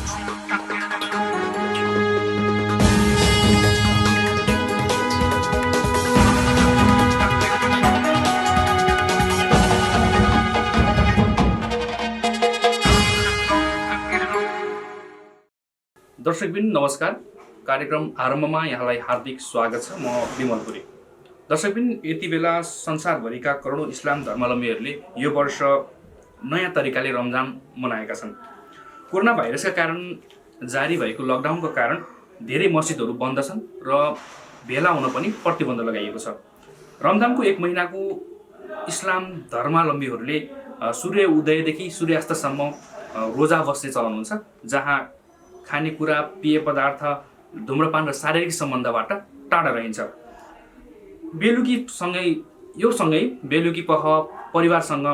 दर्शकबिन नमस्कार। कार्यक्रम आरम्भमा यहाँलाई हार्दिक स्वागत छ। म विमलपुरी। दर्शकबिन यति बेला संसारभरिका करोडौं इस्लाम धर्मावलम्बीहरूले यो वर्ष नयाँ तरिकाले रमजान मनाएका छन्। कोरोना भाइरसका कारण जारी भएको लकडाउनको कारण धेरै मस्जिदहरू बन्द छन् र भेला हुन पनि प्रतिबन्ध लगाइएको छ। रमजानको एक महिनाको इस्लाम धर्मावलम्बीहरूले सूर्य उदयदेखि सूर्यास्तसम्म रोजा बस्ने चलन हुन्छ, जहाँ खानेकुरा, पेय पदार्थ, धूम्रपान र शारीरिक सम्बन्धबाट टाढा रहन्छ। सँगै बेलुकी पख परिवारसँग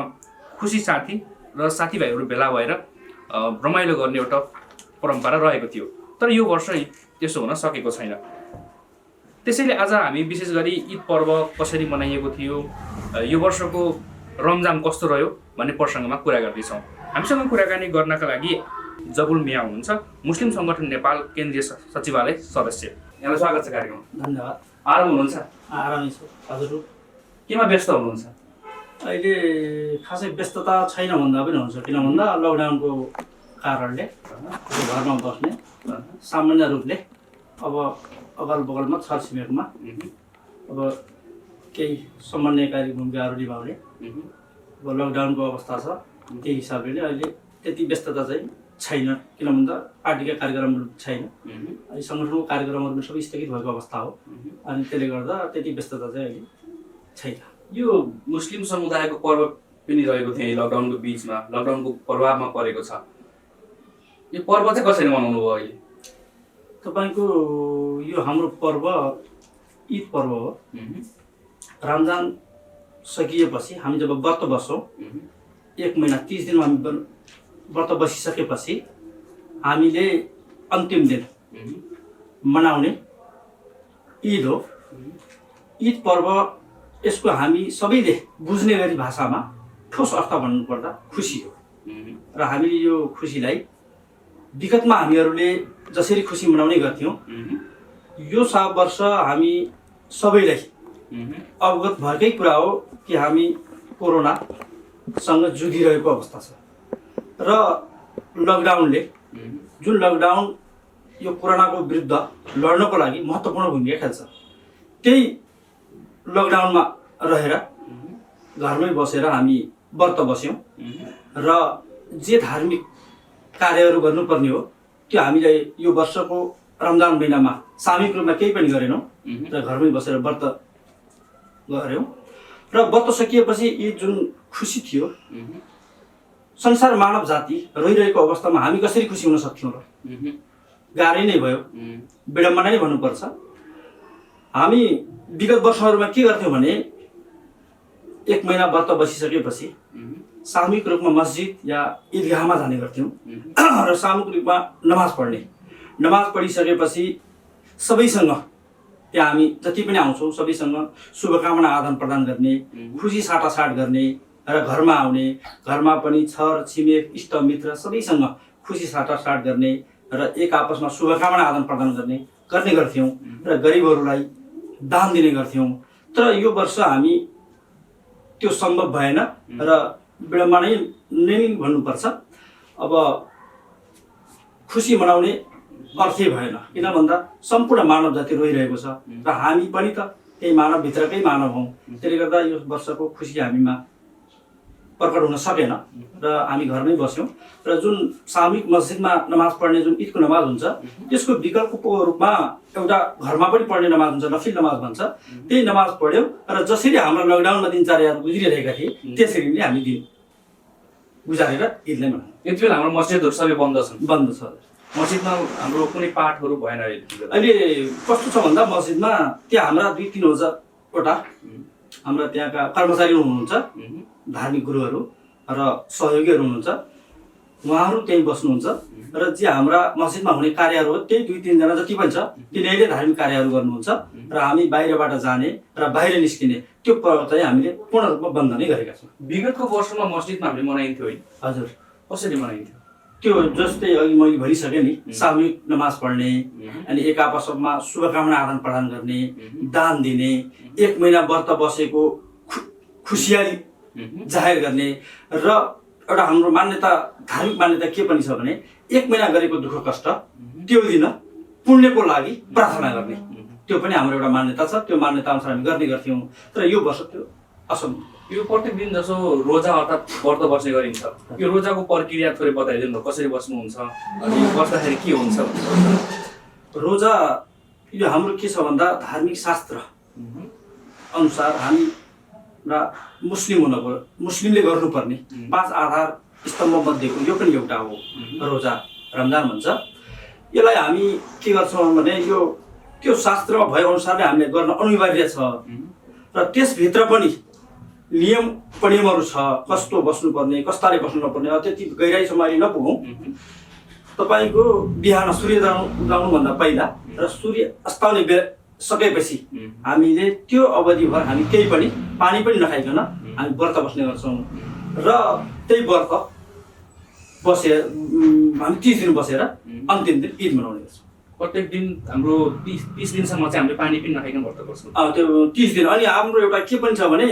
खुसी साथी र साथीभाइहरू भेला भएर रमाइलो गर्ने एउटा परम्परा रहेको थियो, तर यो वर्ष त्यसो हुन सकेको छैन। त्यसैले आज हामी विशेष गरी ईद पर्व कसरी मनाइएको थियो, यो वर्षको रमजान कस्तो रह्यो भन्ने प्रसङ्गमा कुरा गर्दैछौँ। हामीसँग कुराकानी गर्नका लागि जबुल मिया हुनुहुन्छ, मुस्लिम सङ्गठन नेपाल केन्द्रीय सचिवालय सदस्य। यहाँलाई स्वागत छ कार्यक्रममा। धन्यवाद। आराम हुनुहुन्छ? आरामै छु। हजुर केमा व्यस्त हुनुहुन्छ? अहिले खासै व्यस्तता छैन भन्दा पनि हुन्छ, किन भन्दा लकडाउनको कारणले घरमा बस्ने सामान्य रूपले अब अगल बगलमा छरछिमेकमा अब केही समन्वयकारी भूमिकाहरू निभाउने अब लकडाउनको अवस्था छ, त्यही हिसाबले नै अहिले त्यति व्यस्तता चाहिँ छैन। किन भन्दा पार्टीका कार्यक्रमहरू छैन, अनि सङ्गठनको कार्यक्रमहरू सबै स्थगित भएको अवस्था हो, अनि त्यसले गर्दा त्यति व्यस्तता चाहिँ अहिले छैन। यो मुस्लिम समुदायको पर्व पनि रहेको थियो, लकडाउनको बिचमा लकडाउनको प्रभावमा परेको छ। यो पर्व चाहिँ कसरी मनाउनु भयो अहिले? तपाईँको यो हाम्रो पर्व ईद पर्व हो। रमजान सकिएपछि हामी जब व्रत बस्छौँ, 1 महिना 30 दिनमा हामी व्रत बसिसकेपछि हामीले अन्तिम दिन मनाउने ईद हो। ईद पर्व यसको हामी सबैले बुझ्ने गरी भाषामा ठोस अर्थ भन्नुपर्दा खुसी हो, र हामीले यो खुसीलाई विगतमा हामीहरूले जसरी खुसी मनाउने गर्थ्यौँ, यो वर्ष हामी सबैलाई अवगत भएकै कुरा हो कि हामी कोरोनासँग जुधिरहेको अवस्था छ, र लकडाउनले जुन लकडाउन यो कोरोनाको विरुद्ध लड्नको लागि महत्त्वपूर्ण भूमिका खेल्छ, त्यही लकडाउनमा रहेर घरमै बसेर हामी व्रत बस्यौँ र जे धार्मिक कार्यहरू गर्नुपर्ने हो त्यो हामीले यो वर्षको रमजान महिनामा सामूहिक रूपमा केही पनि गरेनौँ र घरमै बसेर व्रत गऱ्यौँ। र व्रत सकिएपछि यी जुन खुसी थियो, संसार मानव जाति रोइरहेको अवस्थामा हामी कसरी खुसी हुन सक्थ्यौँ र? गाह्रै नै भयो, विडम्बना नै भन्नुपर्छ। हामी विगत वर्षहरूमा के गर्थ्यौँ भने 1 महिना व्रत बसिसकेपछि सामूहिक रूपमा मस्जिद या ईदगाहमा जाने गर्थ्यौँ र सामूहिक रूपमा नमाज पढिसकेपछि सबैसँग त्यहाँ हामी जति पनि आउँछौँ सबैसँग शुभकामना आदान प्रदान गर्ने, खुसी साटासाट गर्ने र घरमा आउने, घरमा पनि छर छिमेक इष्टमित्र सबैसँग खुसी साटासाट गर्ने र एक आपसमा शुभकामना आदान प्रदान गर्ने गर्थ्यौँ र गरिबहरूलाई दान दिने गर्थ्यौँ। तर यो वर्ष हामी त्यो सम्भव भएन र विडम्बना नै भन्नुपर्छ। अब खुसी मनाउने अर्थै भएन, किन भन्दा सम्पूर्ण मानव जाति रोइरहेको छ र हामी पनि त त्यही मानवभित्रकै मानव हौँ। त्यसले गर्दा यो वर्षको खुसी हामीमा प्रकट हुन सकेन र हामी घरमै बस्यौँ र जुन सामूहिक मस्जिदमा नमाज पढ्ने जुन ईदको नमाज हुन्छ, त्यसको विकल्पको रूपमा एउटा घरमा पनि पढ्ने नमाज हुन्छ, नफिल नमाज भन्छ, त्यही नमाज पढ्यौँ र जसरी हाम्रो लकडाउनमा दिनचर्याहरू गुज्रिरहेका थिए त्यसरी नै हामी दिन गुजारेर ईदलाई मनायौँ। यति बेला हाम्रो मस्जिदहरू सबै बन्द छ। मस्जिदमा हाम्रो कुनै पाठहरू भएन अहिले। कस्तो छ भन्दा मस्जिदमा त्यहाँ हाम्रा 2-3 हजारवटा हाम्रा त्यहाँका कर्मचारी हुनुहुन्छ, धार्मिक गुरुहरू र सहयोगीहरू हुनुहुन्छ, उहाँहरू त्यहीँ बस्नुहुन्छ र जे हाम्रा मस्जिदमा हुने कार्यहरू हो त्यही 2-3 जना जति पनि छ तिनीहरूले धार्मिक कार्यहरू गर्नुहुन्छ र हामी बाहिरबाट जाने र बाहिर निस्किने त्यो पर्व चाहिँ हामीले पूर्ण रूपमा बन्द नै गरेका छौँ। विगतको वर्षमा मस्जिदमा हामीले मनाइन्थ्यो है? हजुर। कसरी मनाइन्थ्यो? त्यो जस्तै अघि मैले भनिसकेँ नि, सामूहिक नमाज पढ्ने, अनि एक आपसमा शुभकामना आदान प्रदान गर्ने, दान दिने, 1 महिना व्रत बसेको खुसियाली जाहेर गर्ने, र एउटा हाम्रो मान्यता, धार्मिक मान्यता के पनि छ भने 1 महिना गरेको दुःख कष्ट त्यो दिन पुण्यको लागि प्रार्थना गर्ने, त्यो पनि हाम्रो एउटा मान्यता छ। त्यो मान्यता अनुसार हामी गर्ने गर्थ्यौँ। तर यो वर्ष त्यो असम्भव। यो प्रत्येक दिन जसो रोजा अर्थात् व्रत बस्ने गरिन्छ, यो रोजाको प्रक्रिया थोरै बताइदिनु न, कसरी बस्नुहुन्छ, अनि बस्दाखेरि के हुन्छ? रोजा यो हाम्रो के छ भन्दा धार्मिक शास्त्र अनुसार हामी मुस्लिमले गर्नुपर्ने 5 आधार स्तम्भ मध्येको यो पनि एउटा हो, रोजा रमजान भन्छ। यसलाई हामी के गर्छौँ भने यो त्यो शास्त्रमा भए अनुसारले हामीले गर्न अनिवार्य छ, र त्यसभित्र पनि नियमहरू छ, कस्तो बस्नुपर्ने, कस्ताले बस्नु नपर्ने। त्यति गहिराइसम्म अहिले नपुगौँ। तपाईँको बिहान सूर्य उदाउनुभन्दा पहिला र सूर्य अस्ताउने सकेपछि हामीले त्यो अवधिभर हामी केही पनि पानी पनि नखाइकन हामी व्रत बस्ने गर्छौँ, र त्यही व्रत बसेर हामी 30 दिन बसेर अन्तिम दिन ईद मनाउने गर्छौँ। प्रत्येक दिन हाम्रो 30 दिनसम्म चाहिँ हामीले पानी पनि नखाइकन व्रत बस्छौँ। त्यो 30 दिन। अनि हाम्रो एउटा के पनि छ भने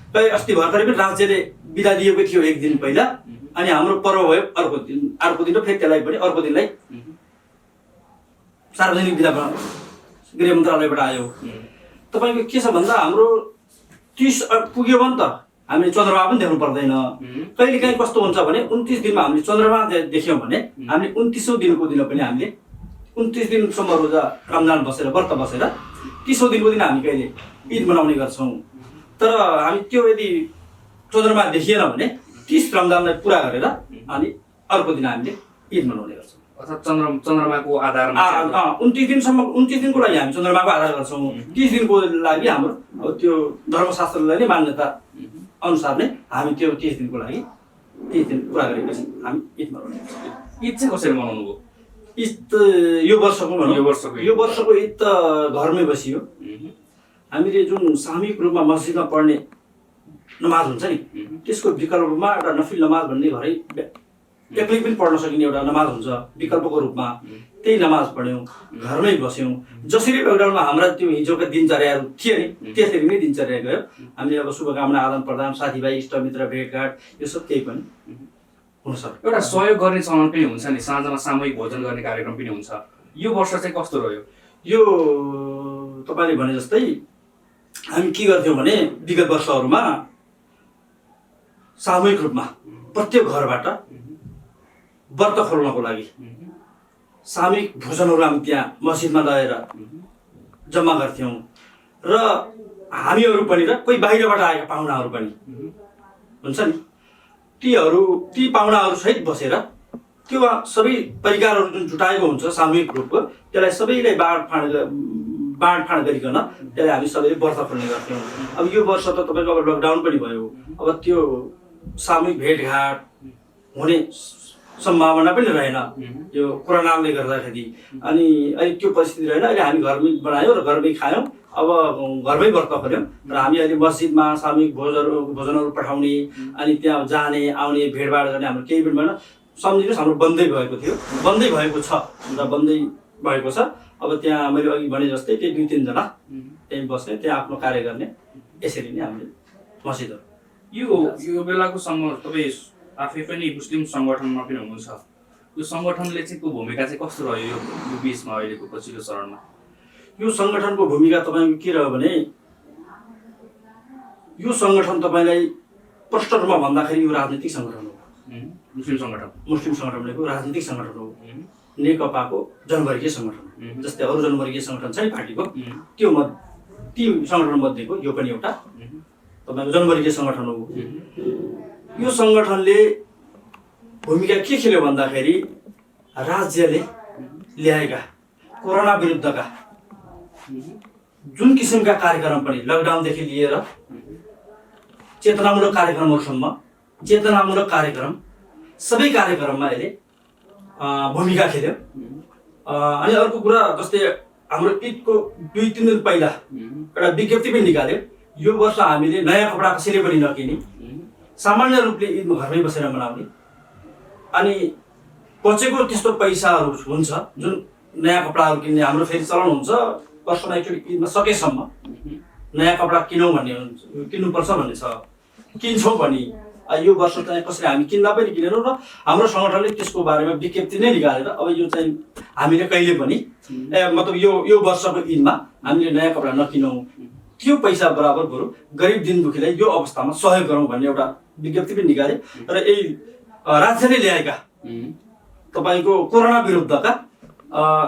अस्ति भर्खरै पनि राज्यले बिदा दिएको थियो 1 दिन पहिला, अनि हाम्रो पर्व भयो अर्को दिन र फेरि त्यसलाई पनि अर्को दिनलाई सार्वजनिक बिदा गृह मन्त्रालयबाट आयो। तपाईँको के छ भन्दा हाम्रो 30 पुग्यो भने त हामीले चन्द्रमा पनि देख्नु पर्दैन। कहिलेकाहीँ कस्तो हुन्छ भने 29 दिनमा हामीले चन्द्रमा देख्यौँ भने हामीले 29औँ दिनको दिन पनि हामीले 29 दिनसम्म रोजा रमजान बसेर व्रत बसेर 30औँ दिनको दिन हामी कहिले ईद मनाउने गर्छौँ। तर हामी त्यो यदि चन्द्रमा देखिएन भने 30 रमजानलाई पुरा गरेर अनि अर्को दिन हामीले ईद मनाउने गर्छौँ। अर्थात् चन्द्रमाको आधारमा 29 दिनको लागि हामी चन्द्रमाको आधार गर्छौँ। 30 दिनको लागि हाम्रो अब त्यो धर्मशास्त्रले नै मान्यता अनुसार नै हामी त्यो 30 दिनको लागि 30 दिन पुरा गरेपछि हामी ईद मनाउने गर्छौँ। ईद चाहिँ कसरी मनाउनु भयो? ईद यो वर्षको ईद त घरमै बसियो। हामीले जुन सामूहिक रूपमा मस्जिदमा पढ्ने नमाज हुन्छ नि, त्यसको विकल्पमा एउटा नफिल नमाज भन्ने घरै एक्लै पनि पढ्न सकिने एउटा नमाज हुन्छ विकल्पको रूपमा, त्यही नमाज पढ्यौँ, घरमै बस्यौँ। जसरी लकडाउनमा हाम्रा त्यो हिजोका दिनचर्याहरू थिए नि त्यसरी नै दिनचर्या गयो। हामीले अब शुभकामना आदान प्रदान, साथीभाइ इष्टमित्र भेटघाट यो सब केही पनि हुन सक्छ। एउटा सहयोग गर्ने चलन पनि हुन्छ नि, साँझमा सामूहिक भोजन गर्ने कार्यक्रम पनि हुन्छ। यो वर्ष चाहिँ कस्तो रह्यो? यो तपाईँले भने जस्तै हामी के गर्थ्यौँ भने विगत वर्षहरूमा सामूहिक रूपमा प्रत्येक घरबाट व्रत खोल्नको लागि सामूहिक भोजनहरू हामी त्यहाँ मस्जिदमा लगेर जम्मा गर्थ्यौँ, र हामीहरू पनि र कोही बाहिरबाट आएका पाहुनाहरू पनि हुन्छ नि, ती पाहुनाहरू सहित बसेर त्यो सबै परिकारहरू जुन जुटाएको हुन्छ सामूहिक रूपको, त्यसलाई सबैलाई बाँडफाँड गरिकन त्यसलाई हामी सबैले व्रत खोल्ने गर्थ्यौँ। अब यो वर्ष त तपाईँको अब लकडाउन पनि भयो, अब त्यो सामूहिक भेटघाट हुने सम्भावना पनि रहेन यो कोरोनाले गर्दाखेरि। अनि अहिले त्यो परिस्थिति रहेन। अहिले हामी घरमै बनायौँ र घरमै खायौँ, अब घरमै व्रत खोल्यौँ, र हामी अहिले मस्जिदमा सामूहिक भोजनहरू पठाउने, अनि त्यहाँ जाने आउने भेटभाड गर्ने हाम्रो केही पनि भएन। सम्झिनुहोस् हाम्रो बन्दै भएको थियो, बन्दै भएको छ र बन्दै भएको छ। अब त्यहाँ मैले अघि भने जस्तै त्यही 2-3 जना त्यहीँ बस्ने, त्यहाँ आफ्नो कार्य गर्ने, यसरी नै हामीले मस्जिदहरू। यो बेलाको सम्म तपाईँ आफै पनि मुस्लिम सङ्गठनमा पनि हुनुहुन्छ, यो सङ्गठनले चाहिँ को भूमिका चाहिँ कस्तो रह्यो यो बिचमा अहिलेको पछिल्लो चरणमा? यो सङ्गठनको भूमिका तपाईँको के रह्यो भने यो सङ्गठन तपाईँलाई प्रष्ट रूपमा भन्दाखेरि यो राजनीतिक सङ्गठन हो। मुस्लिम सङ्गठन भनेको राजनीतिक सङ्गठन हो। नेकपाको जनवर्गीय सङ्गठन, जस्तै अरू जनवर्गीय सङ्गठन छ नि पार्टीको, ती सङ्गठन मध्येको यो पनि एउटा तपाईँको जनवर्गीय सङ्गठन हो। यो सङ्गठनले भूमिका के खेल्यो भन्दाखेरि राज्यले ल्याएका कोरोना विरुद्धका जुन किसिमका कार्यक्रम पनि लकडाउनदेखि लिएर चेतनामूलक कार्यक्रमहरूसम्म, चेतनामूलक कार्यक्रम सबै कार्यक्रममा यसले भूमिका खेल्यो। अनि अर्को कुरा जस्तै हाम्रो ईदको 2-3 दिन पहिला एउटा विज्ञप्ति पनि निकाल्यो, यो वर्ष हामीले नयाँ कपडा कसैले पनि नकिने, सामान्य रूपले ईद घरमै बसेर मनाउने। अनि बचेको त्यस्तो पैसाहरू हुन्छ जुन नयाँ कपडाहरू किन्ने हाम्रो फेरि चलन हुन्छ वर्षमा एकचोटि किन्न सकेसम्म नयाँ कपडा किनौँ भन्ने हुन्छ किन्नुपर्छ भन्ने छ किन्छौँ भने यो वर्ष चाहिँ कसैले हामी किन्दा पनि किनेनौँ र हाम्रो सङ्गठनले त्यसको बारेमा विज्ञप्ति नै निकालेर अब यो चाहिँ हामीले कहिले पनि मतलब यो वर्षको ईदमा हामीले नयाँ कपडा नकिनौँ त्यो पैसा बराबर बरु गरिब दिन दुखीलाई यो अवस्थामा सहयोग गरौँ भन्ने एउटा विज्ञप्ति पनि निकाले र यही राज्यले ल्याएका तपाईँको कोरोना विरुद्धका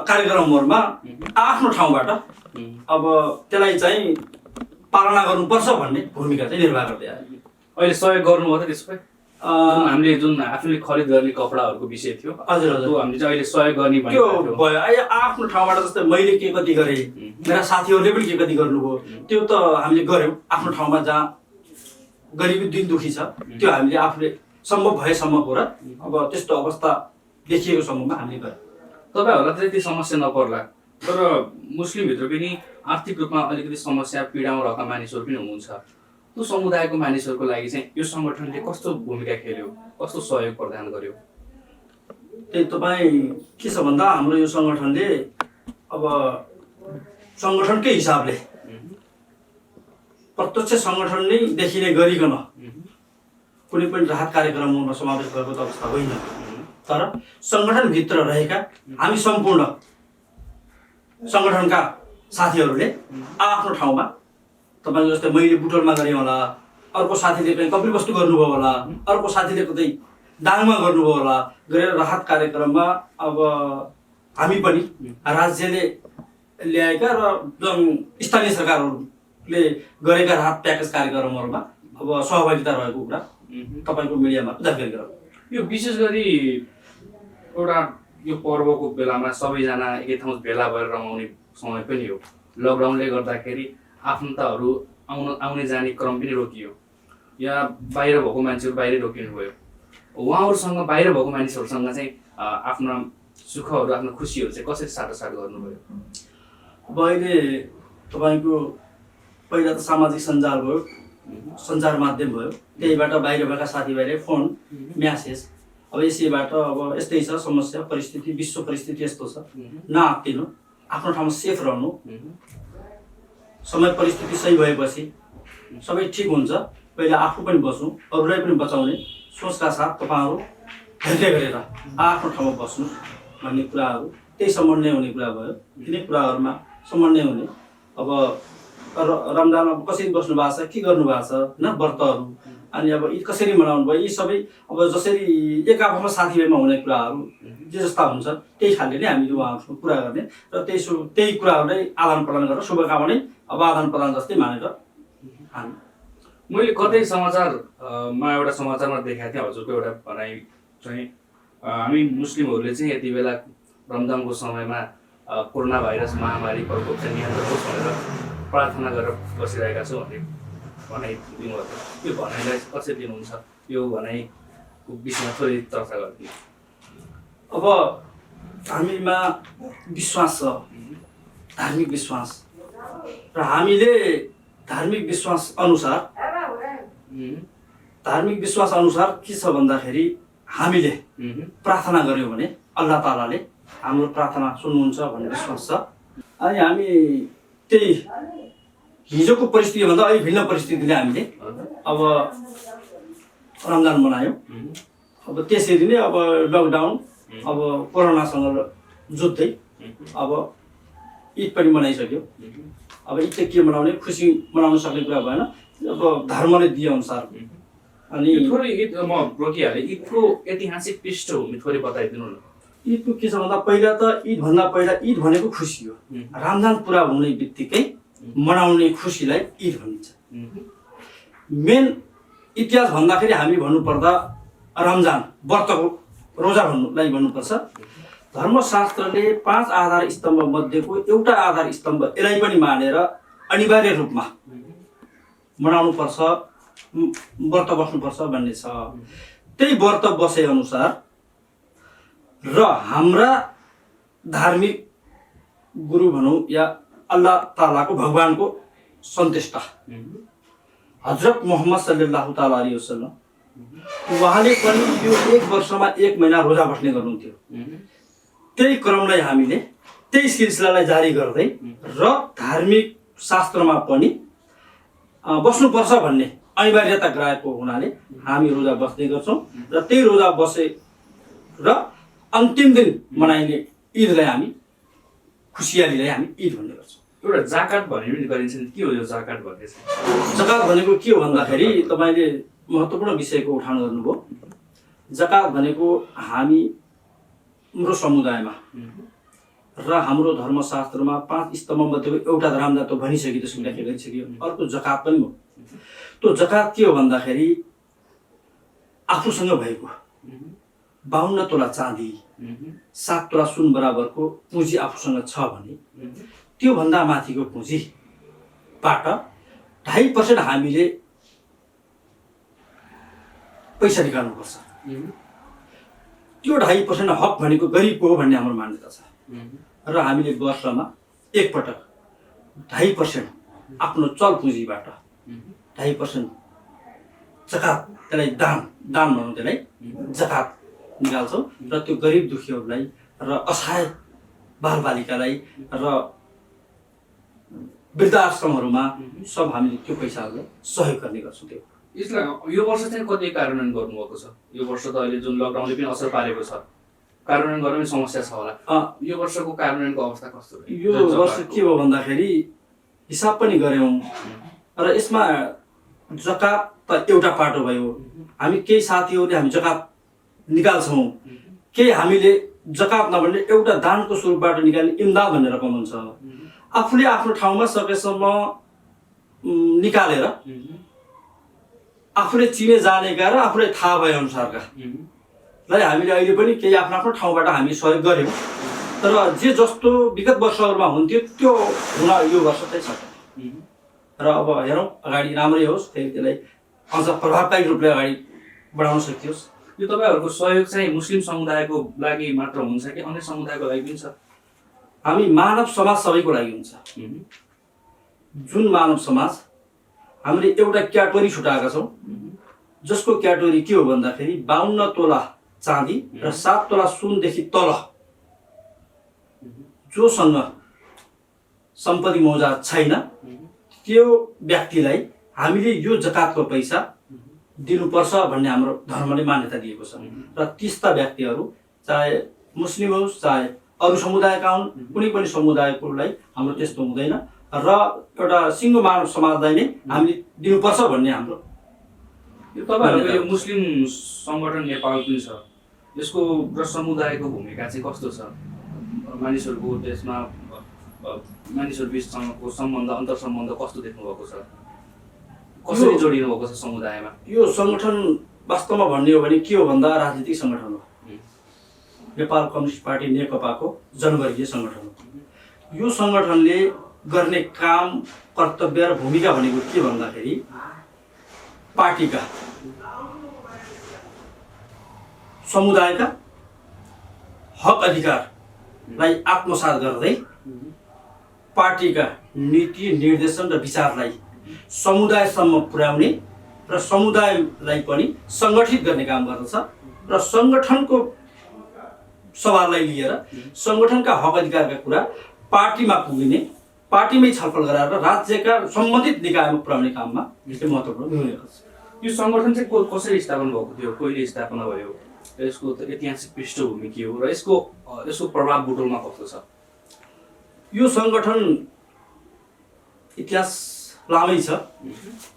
कार्यक्रमहरूमा आफ्नो ठाउँबाट अब त्यसलाई चाहिँ पालना गर्नुपर्छ भन्ने भूमिका चाहिँ निर्वाह गर्दै आयो। अहिले सहयोग गर्नुभयो त त्यसको हामीले जुन आफूले खरिद गर्ने कपडाहरूको विषय थियो हजुर हजुर हामीले चाहिँ अहिले सहयोग गर्ने त्यो भयो अहिले आफ्नो ठाउँबाट जस्तै मैले के कति गरेँ मेरा साथीहरूले पनि के कति गर्नुभयो त्यो त हामीले गऱ्यौँ आफ्नो ठाउँमा जहाँ गरिबी दिन दुखी छ त्यो हामीले आफूले सम्भव भएसम्मको र अब त्यस्तो अवस्था देखिएको सम्ममा हामीले गऱ्यौँ। तपाईँहरूलाई चाहिँ त्यो समस्या नपर्ला तर मुस्लिमभित्र पनि आर्थिक रूपमा अलिकति समस्या पीडामा रहेका मानिसहरू पनि हुनुहुन्छ त्यो समुदायको मानिसहरूको लागि चाहिँ यो सङ्गठनले कस्तो भूमिका खेल्यो कस्तो सहयोग प्रदान गर्यो? त्यही तपाईँ के छ भन्दा हाम्रो यो सङ्गठनले अब सङ्गठनकै हिसाबले प्रत्यक्ष सङ्गठन नै देखिने गरिकन कुनै पनि राहत कार्यक्रममा समावेश भएको त अवस्था होइन तर सङ्गठनभित्र रहेका हामी सम्पूर्ण सङ्गठनका साथीहरूले आफ्नो ठाउँमा तपाईँको जस्तै मैले बुटोलमा गरेँ होला अर्को साथीले कहीँ कपिलवस्तु गर्नुभयो होला अर्को साथीले कतै दाङमा गर्नुभयो होला गरेर राहत कार्यक्रममा अब हामी पनि राज्यले ल्याएका र स्थानीय सरकारहरूले गरेका राहत प्याकेज कार्यक्रमहरूमा अब सहभागिता रहेको कुरा तपाईँको मिडियामा जानकारी गराउँ। यो विशेष गरी एउटा यो पर्वको बेलामा सबैजना एकै ठाउँ भेला भएर रमाउने समय पनि हो। लकडाउनले गर्दाखेरि आफन्तहरू आउने जाने क्रम पनि रोकियो या बाहिर भएको मान्छेहरू बाहिरै रोकिनु भयो। उहाँहरूसँग बाहिर भएको मानिसहरूसँग चाहिँ आफ्ना सुखहरू आफ्नो खुसीहरू चाहिँ कसरी साटासाट गर्नुभयो? अब अहिले तपाईँको पहिला त सामाजिक सञ्जाल भयो सञ्चार माध्यम भयो त्यहीबाट बाहिर भएका साथीभाइले फोन म्यासेज अब यसैबाट अब यस्तै छ समस्या परिस्थिति विश्व परिस्थिति यस्तो छ नआत्तिनु आफ्नो ठाउँमा सेफ रहनु समय परिस्थिति सही भएपछि सबै ठिक हुन्छ पहिला आफू पनि बस्नु अरूलाई पनि बचाउने सोचका साथ तपाईँहरू हेर्दै गरेर आफ्नो ठाउँमा बस्नु भन्ने कुराहरू त्यही समन्वय हुने कुरा भयो। तिनै कुराहरूमा समन्वय हुने अब रमजानमा कसरी बस्नु भएको छ के गर्नु भएको छ होइन व्रतहरू अनि अब ईद कसरी मनाउनु भयो यी सबै अब जसरी एक आपसमा साथीभाइमा हुने कुराहरू जे जस्ता हुन्छ त्यही खालले नै हामीले उहाँहरूसँग कुरा गर्ने र त्यही कुराहरूलाई आदान प्रदान गरेर शुभकामना अब आदान प्रदान जस्तै मानेर हामी मैले कतै समाचारमा एउटा समाचारमा देखाएको थिएँ हजुरको एउटा भनाइ चाहिँ हामी मुस्लिमहरूले चाहिँ यति बेला रमजानको समयमा कोरोना भाइरस महामारी प्रकोप चाहिँ नियन्त्रण होस् भनेर प्रार्थना गरेर बसिरहेका छौँ भन्ने भनाइ दिनुभएको थियो। यो भनाइलाई कसरी लिनुहुन्छ? यो भनाइको विषयमा थोरै चर्चा गरिदिनु। अब हामीमा विश्वास छ धार्मिक विश्वास र हामीले धार्मिक विश्वास अनुसार के छ भन्दाखेरि हामीले प्रार्थना गऱ्यौँ भने अल्लाह तालाले हाम्रो प्रार्थना सुन्नुहुन्छ भन्ने विश्वास छ। अनि हामी त्यही हिजोको परिस्थितिभन्दा अहिले भिन्न परिस्थितिले हामीले अब रमजान मनायौँ। अब त्यसरी नै अब लकडाउन अब कोरोनासँग जुझ्दै अब ईद पनि मनाइसक्यो। अब ईद चाहिँ के मनाउने खुसी मनाउन सक्ने कुरा भएन अब धर्मले दिए अनुसार। अनि थोरै ईद म रोकिहालेँ ईदको ऐतिहासिक पृष्ठभूमि थोरै बताइदिनु न। ईदको के छ भन्दा पहिला त ईदभन्दा पहिला ईद भनेको खुसी हो। रमजान पुरा हुने बित्तिकै मनाउने खुसीलाई ईद भनिन्छ। मेन इतिहास भन्दाखेरि हामी भन्नुपर्दा रमजान व्रतको रोजा भन्नुलाई भन्नुपर्छ। धर्मशास्त्रले 5 आधार स्तम्भ मध्येको एउटा आधार स्तम्भ यसलाई पनि मानेर अनिवार्य रूपमा मनाउनु पर्छ व्रत बस्नुपर्छ भन्ने छ। त्यही व्रत बसे अनुसार र हाम्रा धार्मिक गुरु भनौँ या अल्लाह तालाको भगवानको सन्तेष्टा हजरत मोहम्मद सल्लल्लाहु ताला अलैहि वसल्लम उहाँले पनि यो 1 वर्षमा 1 महिना रोजा बस्ने गर्नुहुन्थ्यो। त्यही क्रमलाई हामीले त्यही सिलसिलालाई जारी गर्दै र धार्मिक शास्त्रमा पनि बस्नुपर्छ भन्ने अनिवार्यता गराएको हुनाले हामी रोजा बस्ने गर्छौँ र त्यही रोजा बसे र अन्तिम दिन मनाइने ईदलाई हामी खुसियालीलाई हामी ईद भन्ने गर्छौँ। एउटा जाकात भन्ने पनि गरिन्छ नि, के हो यो जाकात भन्ने चाहिँ? जकात भनेको के हो भन्दाखेरि तपाईँले महत्त्वपूर्ण विषयको उठान गर्नुभयो। जकात भनेको हाम्रो समुदायमा र हाम्रो धर्मशास्त्रमा 5 स्तम्भमध्येको एउटा रामदा त भनिसक्यो, त्यसको व्याख्या गरिसक्यो। अर्को जकात पनि हो। त्यो जकात के हो भन्दाखेरि आफूसँग भएको 52 तोला चाँदी 7 तोला सुन बराबरको पुँजी आफूसँग छ भने त्योभन्दा माथिको पुँजीबाट 2.5% हामीले पैसा निकाल्नुपर्छ। त्यो 2.5% हक भनेको गरिबको हो भन्ने हाम्रो मान्यता छ र हामीले वर्षमा एकपटक 2.5% आफ्नो चल पुँजीबाट 2.5% जकात, त्यसलाई दान भनौँ, त्यसलाई जकात निकाल्छौँ र त्यो गरिब दुखीहरूलाई र असहाय बालबालिकालाई र वृद्धाश्रमहरूमा सब हामीले त्यो पैसाहरूलाई सहयोग गर्ने गर्छौँ। त्यो यसलाई यो वर्ष चाहिँ कति कार्यान्वयन गर्नुभएको छ? यो वर्ष त अहिले जुन लकडाउनले पनि असर पारेको छ, कार्यान्वयन गर्न पनि समस्या छ होला। यो वर्षको कार्यान्वयनको अवस्था कस्तो रह्यो? यो वर्ष के हो भन्दाखेरि हिसाब पनि गऱ्यौँ र यसमा जकात त एउटा पाटो भयो। हामी केही साथीहरूले हामी जकात निकाल्छौँ, केही हामीले जकात नभन्ने एउटा दानको स्वरूपबाट निकाल्ने इम्दाद भन्ने रकम हुन्छ। आफूले आफ्नो ठाउँमा सकेसम्म निकालेर आफूले चिने जानेका र आफूलाई थाहा भए अनुसारका लाई हामीले अहिले पनि केही आफ्नो आफ्नो ठाउँबाट हामी सहयोग गऱ्यौँ। तर जे जस्तो विगत वर्षहरूमा हुन्थ्यो त्यो हुन यो वर्ष चाहिँ सकेन र अब हेरौँ अगाडि राम्रै होस्, फेरि त्यसलाई अझ प्रभावकारी रूपले अगाडि बढाउन सकियोस्। यो तपाईँहरूको सहयोग चाहिँ मुस्लिम समुदायको लागि मात्र हुन्छ कि अन्य समुदायको लागि पनि छ? हामी मानव समाज सबैको लागि हुन्छ। जुन मानव समाज हामीले एउटा क्याटेगोरी छुटाएका छौँ, जसको क्याटेगोरी के हो भन्दाखेरि 52 तोला चाँदी र 7 तोला सुनदेखि तल जोसँग सम्पत्ति मौजा छैन त्यो व्यक्तिलाई हामीले यो जकातको पैसा दिनुपर्छ भन्ने हाम्रो धर्मले मान्यता दिएको छ। र त्यस्ता व्यक्तिहरू चाहे मुस्लिम होस् चाहे अरू समुदायका हुन्, कुनै पनि समुदायकोलाई हाम्रो त्यस्तो हुँदैन र एउटा सिङ्गो मानव समाजलाई नै हामीले दिनुपर्छ भन्ने हाम्रो। यो तपाईँहरूको यो मुस्लिम सङ्गठन नेपाल पनि छ, यसको र समुदायको भूमिका चाहिँ कस्तो छ? मानिसहरूको त्यसमा मानिसहरू बिचसँगको सम्बन्ध, अन्तर सम्बन्ध कस्तो देख्नुभएको छ? कसरी जोडिनु भएको छ समुदायमा? यो सङ्गठन वास्तवमा भन्ने हो भने के हो भन्दा राजनीतिक सङ्गठन हो। नेपाल कम्युनिस्ट पार्टी नेकपाको जनवर्गीय सङ्गठन हो। यो सङ्गठनले गर्ने काम, कर्तव्य र भूमिका भनेको के भन्दाखेरि पार्टीका समुदायका हक अधिकारलाई आत्मसात गर्दै पार्टीका नीति निर्देशन र विचारलाई समुदायसम्म पुर्याउने र समुदायलाई पनि सङ्गठित गर्ने काम गर्दछ र सङ्गठनको सवाललाई लिएर सङ्गठनका हक अधिकारका कुरा पार्टीमा पुगिने, पार्टीमै छलफल गराएर राज्यका सम्बन्धित निकायमा पुर्याउने काममा यसले महत्त्वपूर्ण भूमिका छ। यो सङ्गठन चाहिँ कसरी स्थापना भएको थियो, कहिले स्थापना भयो, यसको ऐतिहासिक पृष्ठभूमि के हो र यसको प्रभाव बुटोलमा कस्तो छ? यो सङ्गठन इतिहास लामै छ।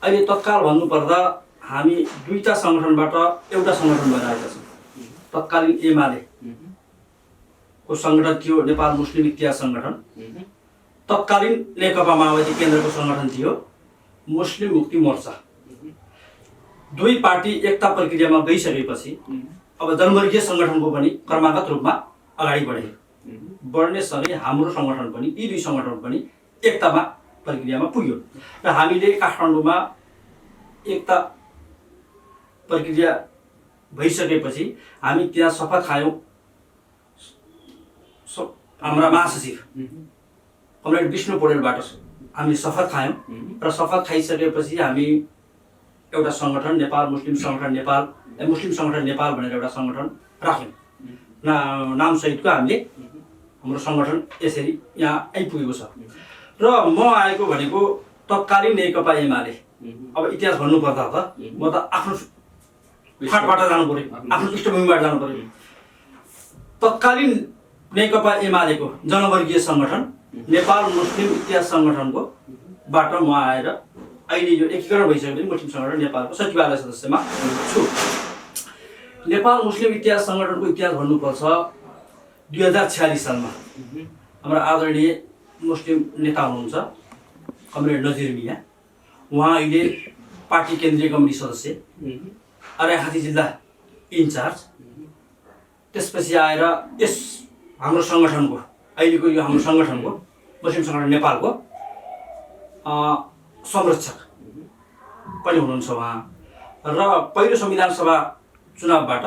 अहिले तत्काल भन्नुपर्दा हामी दुईटा सङ्गठनबाट एउटा सङ्गठन भएर आएका छौँ। तत्कालीन एमाले को सङ्गठन थियो नेपाल मुस्लिम इतिहास सङ्गठन, तत्कालीन नेकपा माओवादी केन्द्रको सङ्गठन थियो मुस्लिम मुक्ति मोर्चा। दुई पार्टी एकता प्रक्रियामा गइसकेपछि अब जनवर्गीय सङ्गठनको पनि क्रमागत रूपमा अगाडि बढ्नेसँगै हाम्रो सङ्गठन पनि, यी दुई सङ्गठन पनि एकतामा प्रक्रियामा पुग्यो र हामीले काठमाडौँमा एकता प्रक्रिया भइसकेपछि हामी त्यहाँ शपथ खायौँ। हाम्रा महासचिव कमरेड विष्णु पौडेलबाट हामी शपथ खायौँ र शपथ खाइसकेपछि हामी एउटा सङ्गठन नेपाल मुस्लिम सङ्गठन नेपाल भनेर एउटा सङ्गठन राख्यौँ। नामसहितको हामीले हाम्रो सङ्गठन यसरी यहाँ आइपुगेको छ। र म आएको भनेको तत्कालीन नेकपा एमाले। अब इतिहास भन्नुपर्दा त म त आफ्नो फाँटबाट जानु पऱ्यो, आफ्नो पृष्ठभूमिबाट जानु पऱ्यो। तत्कालीन नेकपा एमालेको जनवर्गीय सङ्गठन नेपाल मुस्लिम इतिहास सङ्गठनको बाट म आएर अहिले यो एकीकरण भइसकेपछि मुस्लिम सङ्गठन नेपालको सचिवालय सदस्यमा छु। नेपाल मुस्लिम इतिहास सङ्गठनको इतिहास भन्नुपर्छ 2046 सालमा हाम्रो आदरणीय मुस्लिम नेता हुनुहुन्छ कमरेड नजिर मिया। उहाँ अहिले पार्टी केन्द्रीय कमिटी सदस्य, अर्घाखाँची जिल्ला इन्चार्ज। त्यसपछि आएर यस हाम्रो सङ्गठनको अहिलेको यो हाम्रो सङ्गठनको मुस्लिम सङ्गठन नेपालको संरक्षक पनि हुनुहुन्छ उहाँ। र पहिलो संविधान सभा चुनावबाट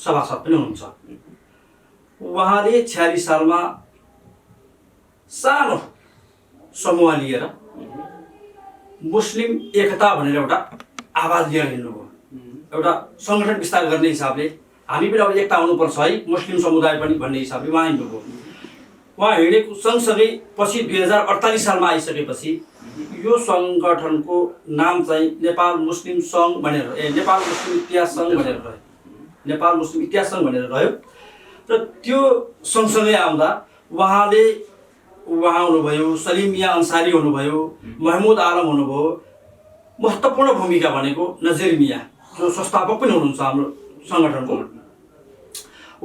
सभासद पनि हुनुहुन्छ। उहाँले 46 सालमा सानो समूह लिएर मुस्लिम एकता भनेर एउटा आवाज लिएर हिँड्नुभयो। एउटा सङ्गठन विस्तार गर्ने हिसाबले हामी पनि अब एकता हुनुपर्छ है, मुस्लिम समुदाय पनि भन्ने हिसाबले उहाँ हिँड्नुभयो। उहाँ हिँडेको सँगसँगै पछि 2048 सालमा आइसकेपछि यो सङ्गठनको नाम चाहिँ नेपाल मुस्लिम सङ्घ भनेर नेपाल मुस्लिम इतिहास सङ्घ भनेर रह्यो। नेपाल मुस्लिम इतिहास सङ्घ भनेर रह्यो। र त्यो सँगसँगै आउँदा उहाँ हुनुभयो, सलिम मिया अन्सारी हुनुभयो, महमुद आलम हुनुभयो। महत्त्वपूर्ण भूमिका भनेको नजिर मिया जो संस्थापक पनि हुनुहुन्छ हाम्रो सङ्गठनको।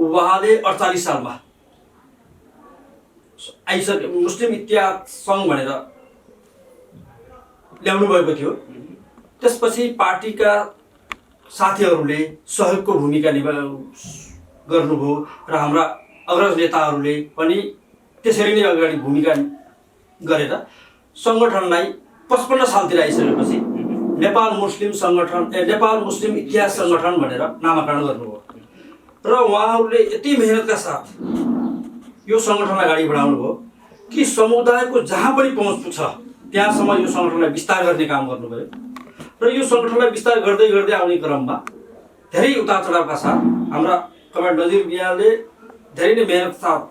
उहाँले 48 सालमा मुस्लिम इतिहास सङ्घ भनेर ल्याउनु भएको थियो। त्यसपछि पार्टीका साथीहरूले सहयोगको भूमिका गर्नुभयो र हाम्रा अग्रज नेताहरूले पनि त्यसरी नै अगाडि भूमिका गरेर सङ्गठनलाई 55 सालतिर आइसकेपछि नेपाल मुस्लिम इतिहास सङ्गठन भनेर नामाकरण गर्नुभयो। र उहाँहरूले यति मेहनतका साथ यो सङ्गठनलाई अगाडि बढाउनु भयो कि समुदायको जहाँ पनि पहुँच छ त्यहाँसम्म यो सङ्गठनलाई विस्तार गर्ने काम गर्नुभयो। र यो सङ्गठनलाई विस्तार गर्दै गर्दै आउने क्रममा धेरै उतार चढावका साथ हाम्रा कमरेड नजिर मियाले धेरै नै मेहनत साथ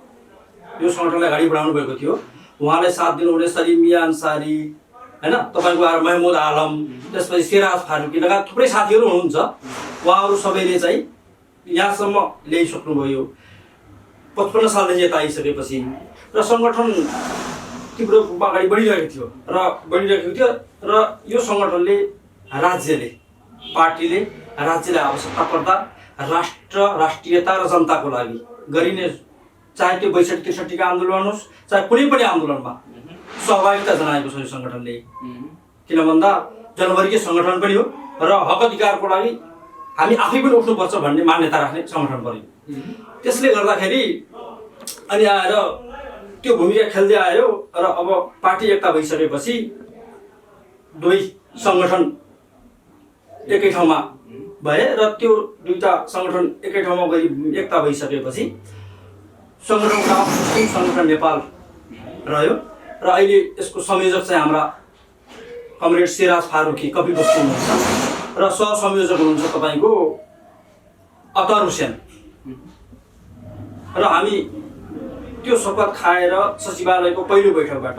यो सङ्गठनलाई अगाडि बढाउनु भएको थियो। उहाँलाई साथ दिनुहुने सलिम मिया अन्सारी हैन, तपाईँको आएर महमुद आलम, त्यसपछि सिराज फारुकी लगायत थुप्रै साथीहरू हुनुहुन्छ। उहाँहरू सबैले चाहिँ यहाँसम्म ल्याइसक्नुभयो 55 सालदेखि यता आइसकेपछि। र सङ्गठन तीव्र रूपमा अगाडि बढिरहेको थियो। र यो सङ्गठनले पार्टीले राज्यलाई आवश्यकता पर्दा राष्ट्रियता र जनताको लागि गरिने, चाहे त्यो 62-63 आन्दोलन होस्, चाहे कुनै पनि आन्दोलनमा सहभागिता जनाएको छ यो सङ्गठनले। किन भन्दा जनवर्गीय सङ्गठन पनि हो र हक अधिकारको लागि हामी आफै पनि उठ्नुपर्छ भन्ने मान्यता राख्ने सङ्गठन पर्यो। त्यसले गर्दाखेरि अनि आएर त्यो भूमिका खेल्दै आयो। र अब पार्टी एकता भइसकेपछि दुवै सङ्गठन एकै ठाउँमा भए र त्यो दुईटा सङ्गठन एकै ठाउँमा गई एकता भइसकेपछि सङ्गठनको नाम मुस्लिम सङ्गठन नेपाल रह्यो। र अहिले यसको संयोजक चाहिँ हाम्रा कमरेड सिराज फारुकी कपिल बस्तु हुनुहुन्छ र सहसंयोजक हुनुहुन्छ तपाईँको अतर हुसेन। र हामी त्यो शपथ खाएर सचिवालयको पहिलो बैठकबाट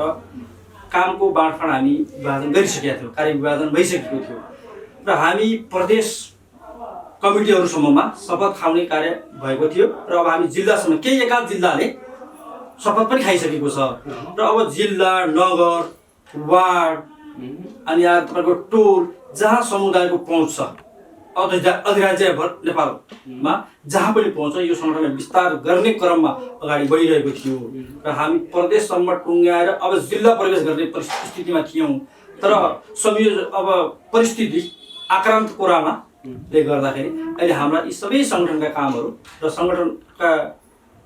कामको बाँडफाँड हामी विभाजन गरिसकेका थियौँ, कार्य विभाजन भइसकेको थियो। र हामी प्रदेश कमिटीहरूसम्ममा शपथ खाउने कार्य भएको थियो। र अब हामी जिल्लासम्म केही एकाध जिल्लाले शपथ पनि खाइसकेको छ। र अब जिल्ला, नगर, वार्ड अनि यहाँ तपाईँको टोल जहाँ समुदायको पहुँच छ अधिराज्यभर नेपालमा जहाँ पनि पहुँच यो सङ्गठनलाई विस्तार गर्ने क्रममा अगाडि बढिरहेको थियो। र हामी प्रदेशसम्म टुङ्ग्याएर अब जिल्ला प्रवेश गर्ने स्थितिमा थियौँ। तर अब परिस्थिति आक्रान्त कोरोनाले गर्दाखेरि अहिले हाम्रा यी सबै सङ्गठनका कामहरू र सङ्गठनका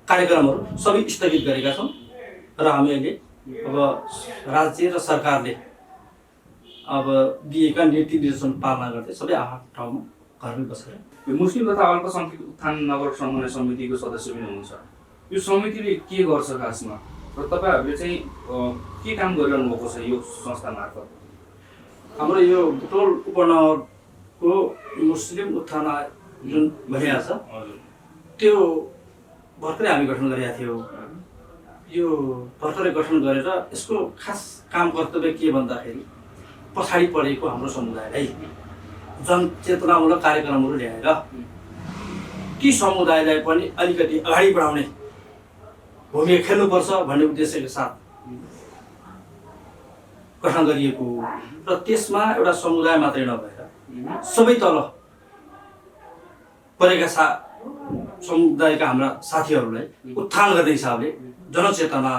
कार्यक्रमहरू सबै स्थगित गरेका छौँ। र हामी अहिले अब राज्य र सरकारले अब दिएका नीति निर्देशन पालना गर्दै सबै आफ्नो ठाउँमा घरमै बसेर यो मुस्लिम तथा अल्पसङ्ख्यक उत्थान नगर समन्वय समितिको सदस्य पनि हुनुहुन्छ। यो समितिले के गर्छ खासमा र तपाईँहरूले चाहिँ के काम गरिरहनु भएको छ यो संस्था मार्फत? हाम्रो यो बुटोल उपनगर को मुस्लिम उत्थान जुन भइरहेको छ हजुर त्यो भर्खरै हामी गठन गरेका थियौँ। यो भर्खरै गठन गरेर यसको खास काम कर्तव्य के भन्दाखेरि पछाडि परेको हाम्रो समुदायलाई जनचेतनामूलक कार्यक्रमहरू ल्याएर ती समुदायलाई पनि अलिकति अगाडि बढाउने भूमिका खेल्नुपर्छ भन्ने उद्देश्यका साथ गठन गरिएको हो। र त्यसमा एउटा समुदाय मात्रै नभएर सबै तल परेका समुदायका हाम्रा साथीहरूलाई उत्थान गर्ने हिसाबले जनचेतना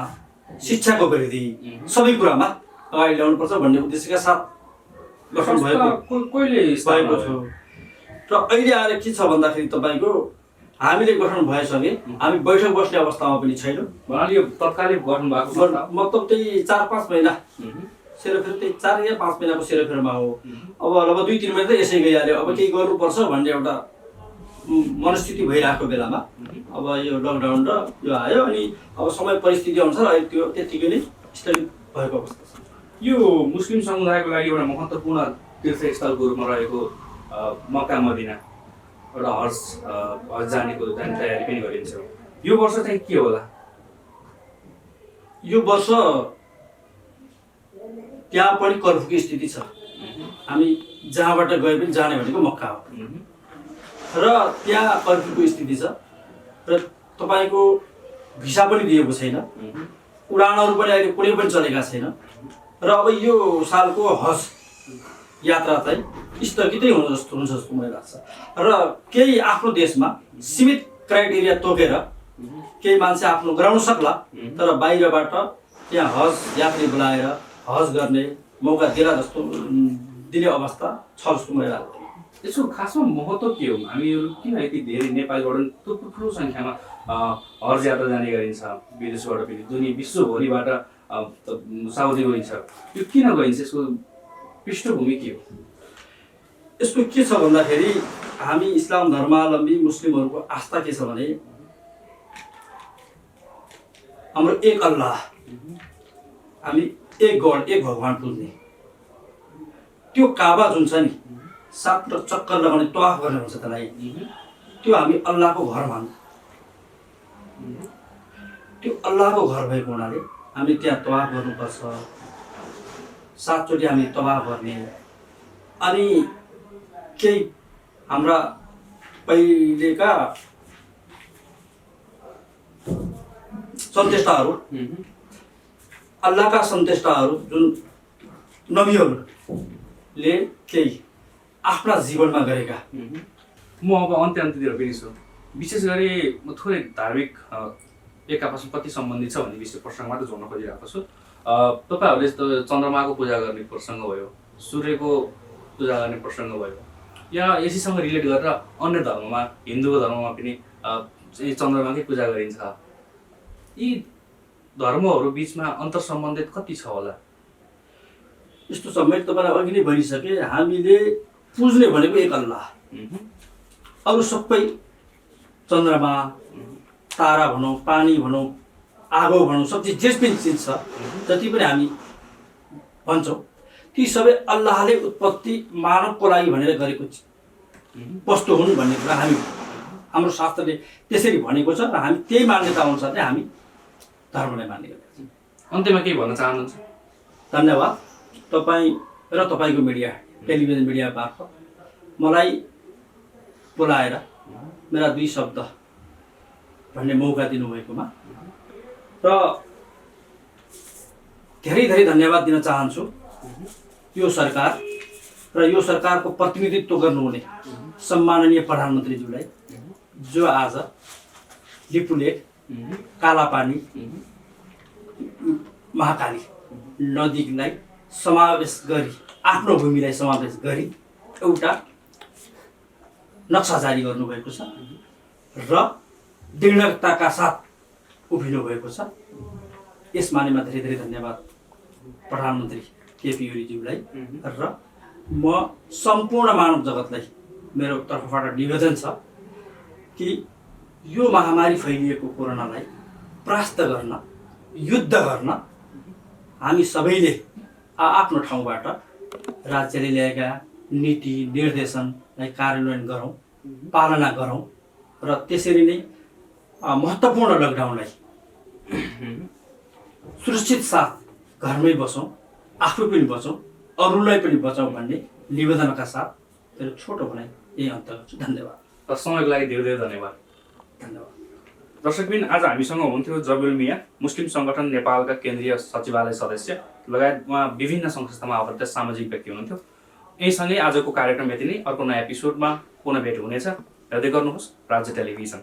शिक्षाको वृद्धि सबै कुरामा अगाडि ल्याउनुपर्छ भन्ने उद्देश्यका साथ गठन कहिले भएको छ। र अहिले आएर के छ भन्दाखेरि तपाईँको हामीले गठन भएसँगै हामी बैठक बस्ने अवस्थामा पनि छैनौँ। यो तत्कालीन गठन भएको मतलब त्यही 4-5 महिना सेरोफेर, त्यही 4 या 5 महिनाको सेरोफेरमा हो। अब 2-3 महिना त यसै गइहाल्यो। अब केही गर्नुपर्छ भन्ने एउटा मनस्थिति भइरहेको बेलामा अब यो लकडाउन र यो आयो अनि अब समय परिस्थिति अनुसार अहिले त्यो त्यतिकै नै स्थगित भएको अवस्था छ। यो मुस्लिम समुदायको लागि एउटा महत्त्वपूर्ण तीर्थस्थलको रूपमा रहेको मक्का मदिना एउटा हज जाने तयारी पनि गरिन्छ। यो वर्ष चाहिँ के होला? यो वर्ष त्यहाँ पनि कर्फ्यूको स्थिति छ। हामी जहाँबाट गए पनि जाने भनेको मक्का हो र त्यहाँ कर्फ्यूको स्थिति छ र तपाईँको भिसा पनि दिएको छैन, उडानहरू पनि अहिले कुनै पनि चलेका छैन र अब यो सालको हज यात्रा चाहिँ स्थगितै हुन्छ जस्तो मलाई लाग्छ। र केही आफ्नो देशमा सीमित क्राइटेरिया तोकेर केही मान्छे आफ्नो गराउन सक्ला, तर बाहिरबाट त्यहाँ हज यात्री बोलाएर हज गर्ने मौका दिने अवस्था छ जस्तो मलाई लाग्छ। यसको खासमा महत्त्व के हो? हामीहरू किन यति धेरै नेपालबाट ठुलो सङ्ख्यामा हज यात्रा जाने गरिन्छ, विदेशबाट पनि दुनियाँ विश्वभरिबाट साउदी गइन्छ, यो किन गइन्छ? यसको पृष्ठभूमि के हो? यसको के छ भन्दाखेरि हामी इस्लाम धर्मावलम्बी मुस्लिमहरूको आस्था के छ भने हाम्रो एक अल्लाह, हामी एक गड, एक भगवान पुज्ने। त्यो काबा जुन छ नि, 7 चक्कर लगाउने तवाफ गर्ने हुन्छ त्यसलाई, त्यो हामी अल्लाहको घर मान्छौँ। त्यो अल्लाहको घर भएको हुनाले हामी त्यहाँ तवाफ गर्नुपर्छ। 7 चोटि हामी तवाफ गर्ने। अनि केही हाम्रा पहिलेका सन्तेष्टाहरू, अल्लाहका सन्तेष्टाहरू जुन नबीहरूले केही आफ्ना जीवनमा गरेका। म अब अन्त्यतिर पनि छु। विशेष गरी म थोरै धार्मिक एक आपसमा कति सम्बन्धित छ भन्ने विषय प्रसङ्ग मात्र जोड्न खोजिरहेको छु। तपाईँहरूले चन्द्रमाको पूजा गर्ने प्रसङ्ग भयो, सूर्यको पूजा गर्ने प्रसङ्ग भयो, या यसैसँग रिलेट गरेर अन्य धर्ममा, हिन्दूको धर्ममा पनि चन्द्रमाकै पूजा गरिन्छ। यी धर्महरू बिचमा अन्तर सम्बन्धित कति छ होला? यस्तो छ, मैले तपाईँलाई अघि नै भनिसकेँ, हामीले पुज्ने भनेको एक अल्लाह। अरू सबै चन्द्रमा, तारा भनौँ, पानी भनौँ, आगो भनौँ, सब चिज जे पनि चिज छ, जति पनि हामी भन्छौँ, ती सबै अल्लाहले उत्पत्ति मानवको लागि भनेर गरेको वस्तु हुन् भन्ने कुरा हाम्रो शास्त्रले त्यसरी भनेको छ र हामी त्यही मान्यता अनुसार नै हामी धर्मलाई मान्ने गरेका छौँ। अन्त्यमा केही भन्न चाहनुहुन्छ? धन्यवाद। तपाईँ र तपाईँको मिडिया, टेलिभिजन मिडिया मार्फत मलाई बोलाएर मेरा 2 शब्द भन्ने मौका दिनुभएकोमा र धेरै धेरै धन्यवाद दिन चाहन्छु यो सरकार र यो सरकारको प्रतिनिधित्व गर्नुहुने सम्माननीय प्रधानमन्त्रीज्यूलाई, जो आज लिपुलेक, कालापानी, महाकाली नदीलाई समावेश गरी, आफ्नो भूमिलाई समावेश गरी एउटा नक्सा जारी गर्नुभएको छ र दृढताका साथ उभिनु भएको छ। यस मानेमा धेरै धेरै धन्यवाद प्रधानमन्त्री केपी ओलीज्यूलाई। र म सम्पूर्ण मानव जगतलाई मेरो तर्फबाट निवेदन छ कि यो महामारी फैलिएको कोरोनालाई परास्त गर्न, युद्ध गर्न हामी सबैले आफ्नो ठाउँबाट राज्यले ल्याएका नीति निर्देशनलाई कार्यान्वयन गरौँ, पालना गरौँ र त्यसरी नै महत्त्वपूर्ण लकडाउनलाई सुरक्षित साथ घरमै बसौँ, आफू पनि बचौँ, अरूलाई पनि बचाउँ भन्ने निवेदनका साथ मेरो छोटो भनाइ यही अन्त गर्छु। धन्यवाद। र समयको लागि धेरै धेरै धन्यवाद। धन्यवाद। दर्शकबिन आज हामीसँग हुनुहुन्थ्यो जबिल मिया, मुस्लिम सङ्गठन नेपालका केन्द्रीय सचिवालय सदस्य लगायत उहाँ विभिन्न सङ्घ-संस्थामा आबद्ध सामाजिक व्यक्ति हुनुहुन्थ्यो। यहीसँगै आजको कार्यक्रम यति नै। अर्को नयाँ एपिसोडमा पुनः भेट हुनेछ। हेर्दै गर्नुहोस् राज्य टेलिभिजन।